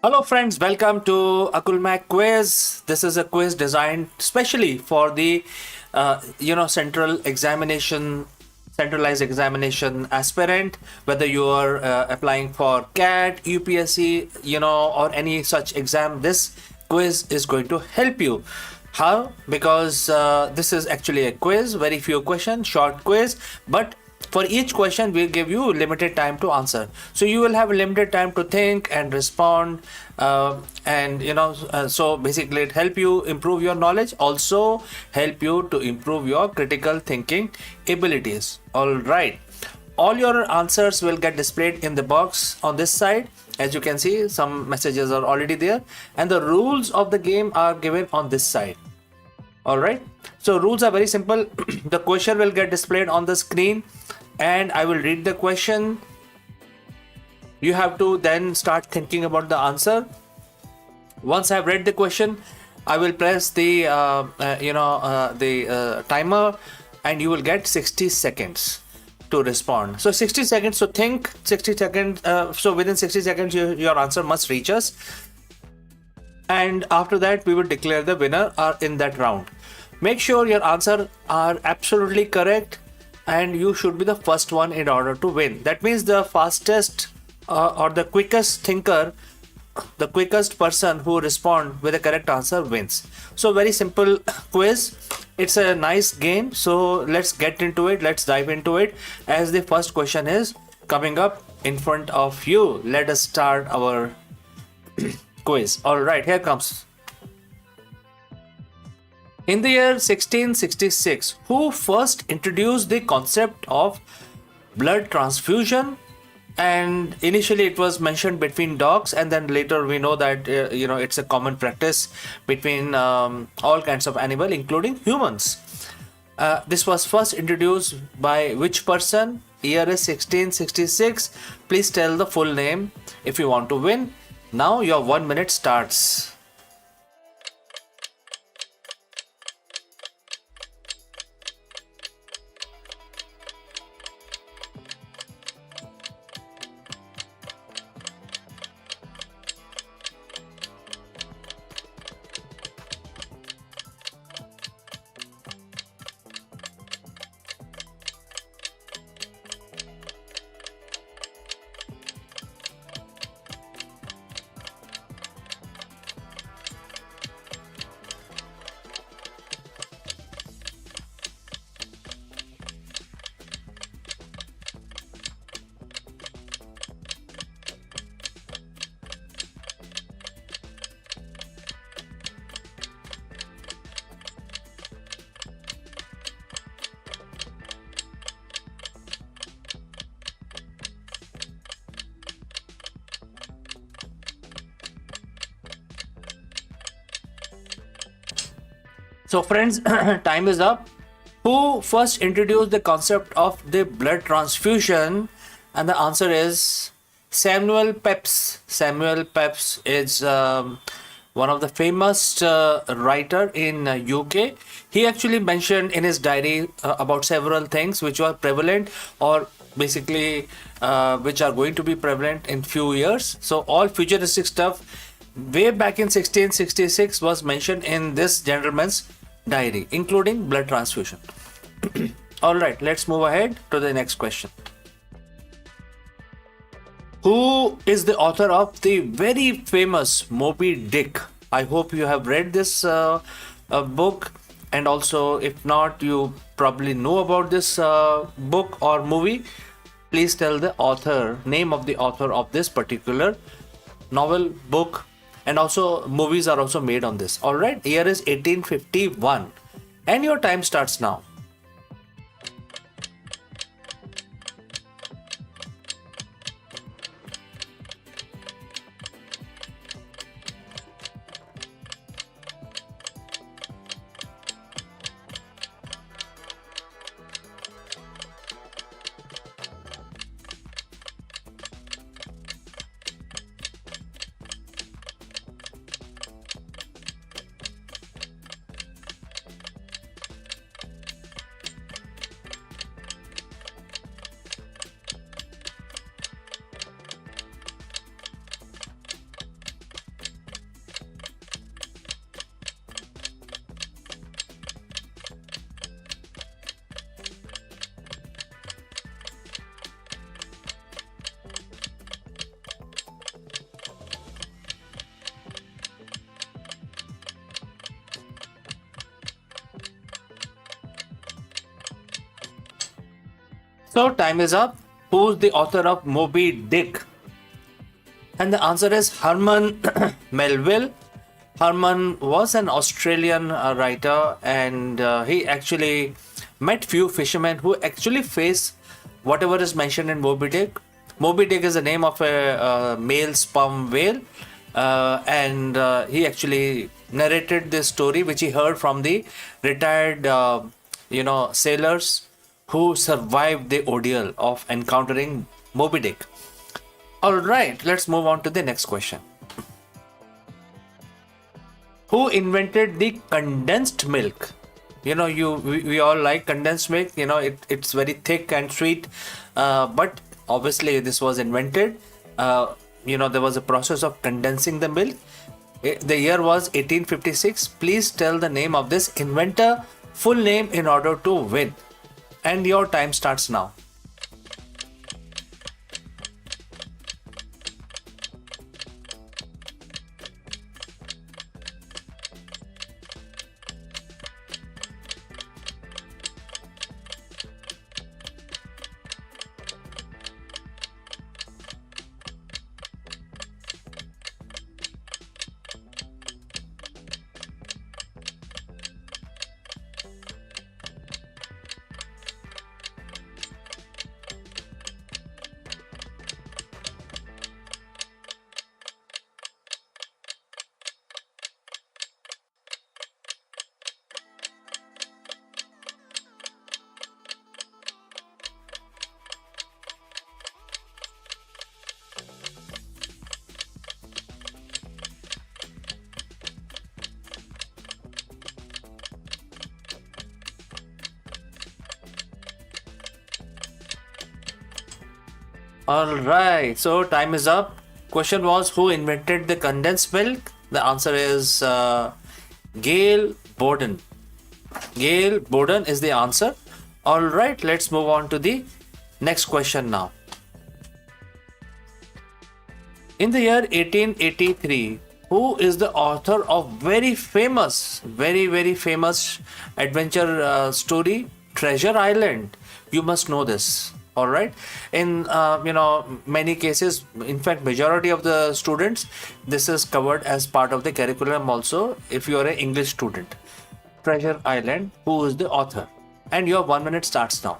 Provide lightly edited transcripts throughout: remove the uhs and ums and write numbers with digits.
Hello friends, welcome to Akulmach quiz. This is a quiz designed specially for the centralized examination aspirant, whether you are applying for CAT, UPSC, or any such exam. This quiz is going to help you. How? Because this is actually a quiz, very few questions, short quiz, but for each question we'll give you limited time to answer, so you will have limited time to think and respond, so basically it help you improve your knowledge, also help you to improve your critical thinking abilities. All right, all your answers will get displayed in the box on this side. As you can see, some messages are already there, and the rules of the game are given on this side. All right, so rules are very simple. The question will get displayed on the screen and I will read the question. You have to then start thinking about the answer. Once I've read the question, I will press the timer, and you will get 60 seconds to respond. So 60 seconds to think, 60 seconds. So within 60 seconds, your answer must reach us. And after that, we will declare the winner in that round. Make sure your answers are absolutely correct, and you should be the first one in order to win. That means the fastest or the quickest thinker, the quickest person who responds with a correct answer wins. So very simple quiz. It's a nice game. So let's get into it. Let's dive into it, as the first question is coming up in front of you. Let us start our quiz. All right, here comes. In the year 1666, who first introduced the concept of blood transfusion? And initially it was mentioned between dogs, and then later we know that it's a common practice between all kinds of animals, including humans. This was first introduced by which person? Year is 1666. Please tell the full name if you want to win. Now your 1 minute starts. So friends, time is up. Who first introduced the concept of the blood transfusion? And the answer is Samuel Pepys. Samuel Pepys is one of the famous writer in UK. He actually mentioned in his diary about several things which were prevalent, or basically which are going to be prevalent in few years. So all futuristic stuff way back in 1666 was mentioned in this gentleman's diary, including blood transfusion. All right, let's move ahead to the next question. Who is the author of the very famous Moby Dick? I hope you have read this book, and also if not, you probably know about this book or movie. Please tell the name of the author of this particular novel, book, and also movies are also made on this. All right, year is 1851, and your time starts now. So time is up. Who's the author of Moby Dick? And the answer is Herman Melville. Herman was an Australian writer, and he actually met few fishermen who actually face whatever is mentioned in Moby Dick. Moby Dick is the name of a male sperm whale, and he actually narrated this story which he heard from the retired sailors who survived the ordeal of encountering Moby Dick. All right, let's move on to the next question. Who invented the condensed milk? We all like condensed milk. It's very thick and sweet, but obviously this was invented. There was a process of condensing the milk. The year was 1856. Please tell the name of this inventor, full name, in order to win. And your time starts now. All right, so time is up. Question was, who invented the condensed milk? The answer is Gail Borden. Gail Borden is the answer. All right, let's move on to the next question now. In the year 1883, who is the author of very famous adventure story, Treasure Island? You must know this. All right. In many cases, in fact, majority of the students, this is covered as part of the curriculum also. If you are an English student, Treasure Island, who is the author? And your 1 minute starts now.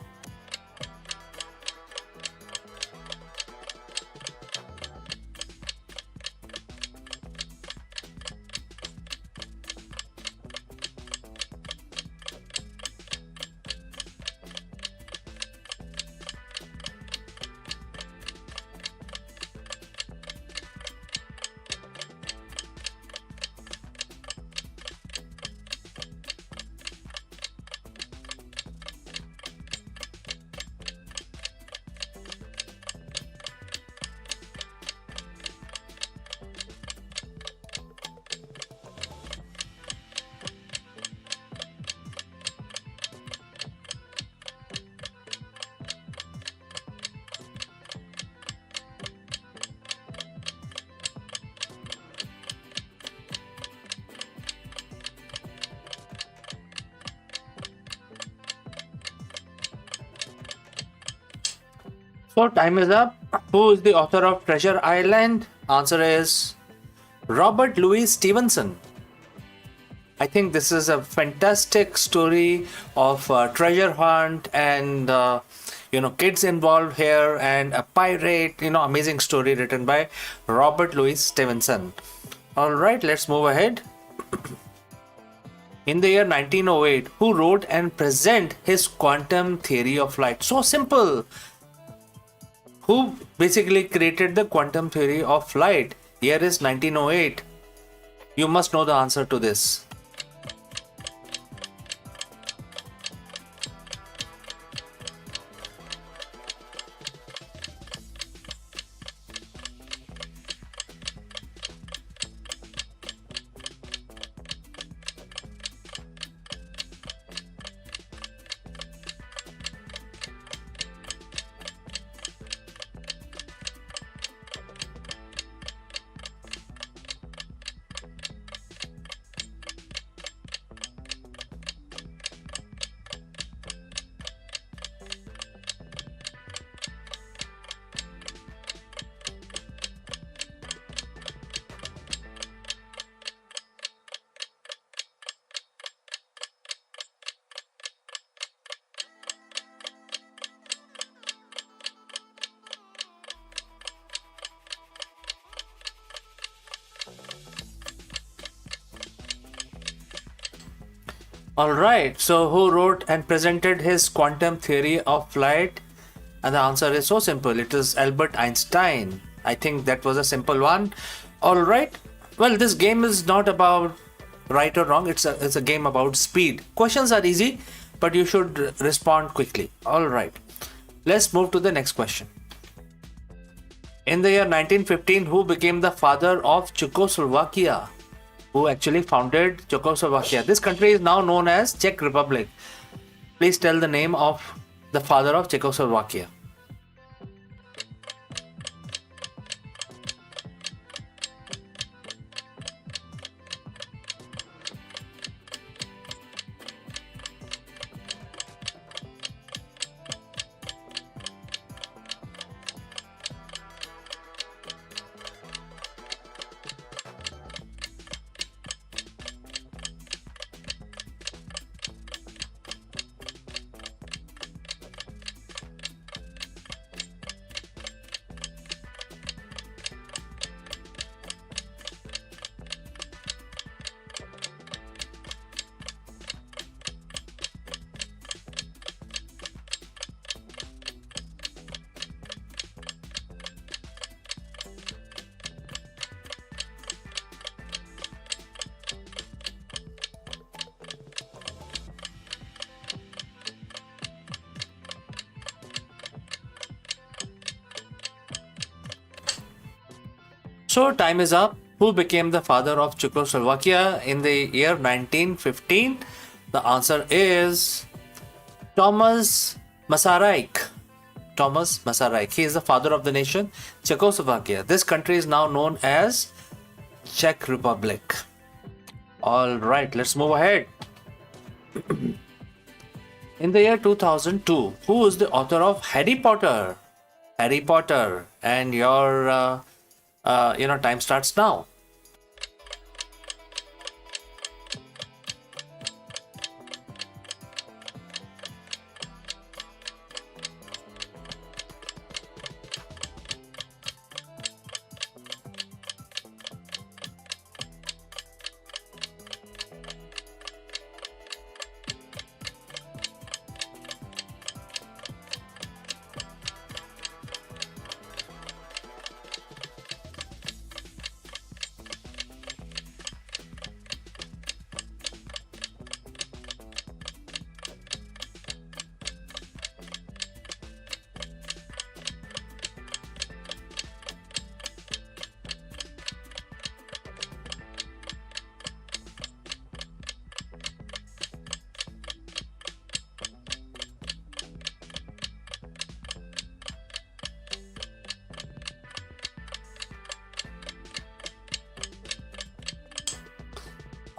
So time is up. Who is the author of Treasure Island? Answer is Robert Louis Stevenson. I think this is a fantastic story of treasure hunt and kids involved here and a pirate. Amazing story written by Robert Louis Stevenson. All right, let's move ahead. In the year 1908, who wrote and presented his quantum theory of light? So simple. Who basically created the quantum theory of light? Year is 1908. You must know the answer to this. All right. So who wrote and presented his quantum theory of flight? And the answer is so simple. It is Albert Einstein. I think that was a simple one. All right. Well, this game is not about right or wrong. It's a game about speed. Questions are easy, but you should respond quickly. All right. Let's move to the next question. In the year 1915, who became the father of Czechoslovakia? Who actually founded Czechoslovakia? This country is now known as Czech Republic. Please tell the name of the father of Czechoslovakia. So time is up. Who became the father of Czechoslovakia in the year 1915? The answer is Thomas Masaryk. Thomas Masaryk. He is the father of the nation Czechoslovakia. This country is now known as Czech Republic. All right, let's move ahead. In the year 2002, who is the author of Harry Potter? Harry Potter. And your time starts now.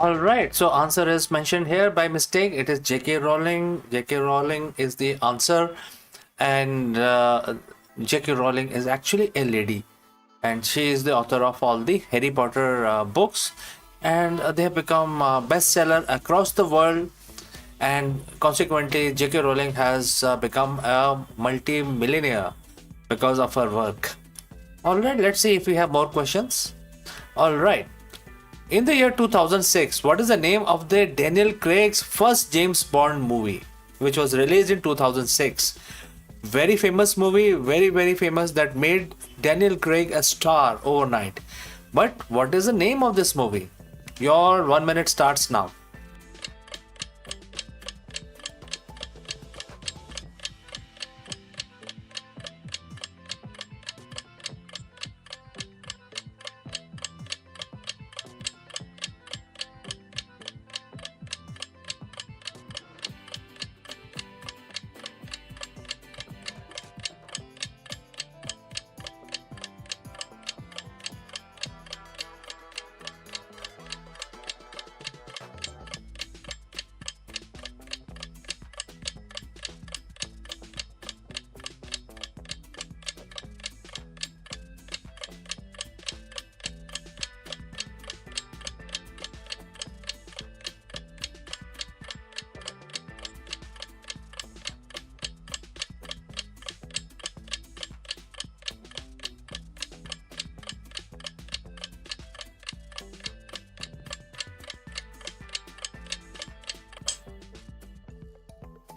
All right, so answer is mentioned here by mistake. It is J.K. Rowling. J.K. Rowling is the answer, and J.K. Rowling is actually a lady, and she is the author of all the Harry Potter books, and they have become bestseller across the world, and consequently, J.K. Rowling has become a multi-millionaire because of her work. All right, let's see if we have more questions. All right. In the year 2006, what is the name of the Daniel Craig's first James Bond movie, which was released in 2006? Very famous movie, very famous, that made Daniel Craig a star overnight. But what is the name of this movie? Your 1 minute starts now.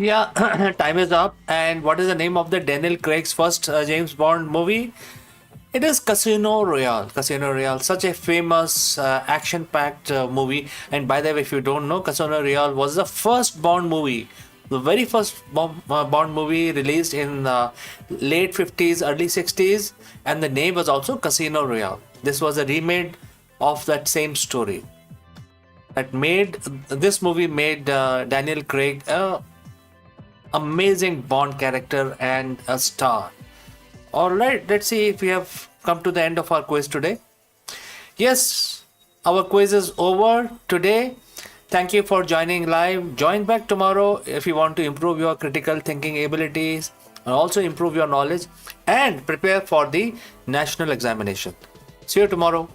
Yeah, time is up. And what is the name of the Daniel Craig's first James Bond movie? It is Casino Royale. Casino Royale, such a famous action-packed movie. And by the way, if you don't know, Casino Royale was the first Bond movie, the very first Bond movie released in late 50s, early 60s, and the name was also Casino Royale. This was a remake of that same story. This movie made Daniel Craig a amazing Bond character and a star. Alright, let's see if we have come to the end of our quiz today. Yes, our quiz is over today. Thank you for joining live. Join back tomorrow if you want to improve your critical thinking abilities and also improve your knowledge and prepare for the national examination. See you tomorrow.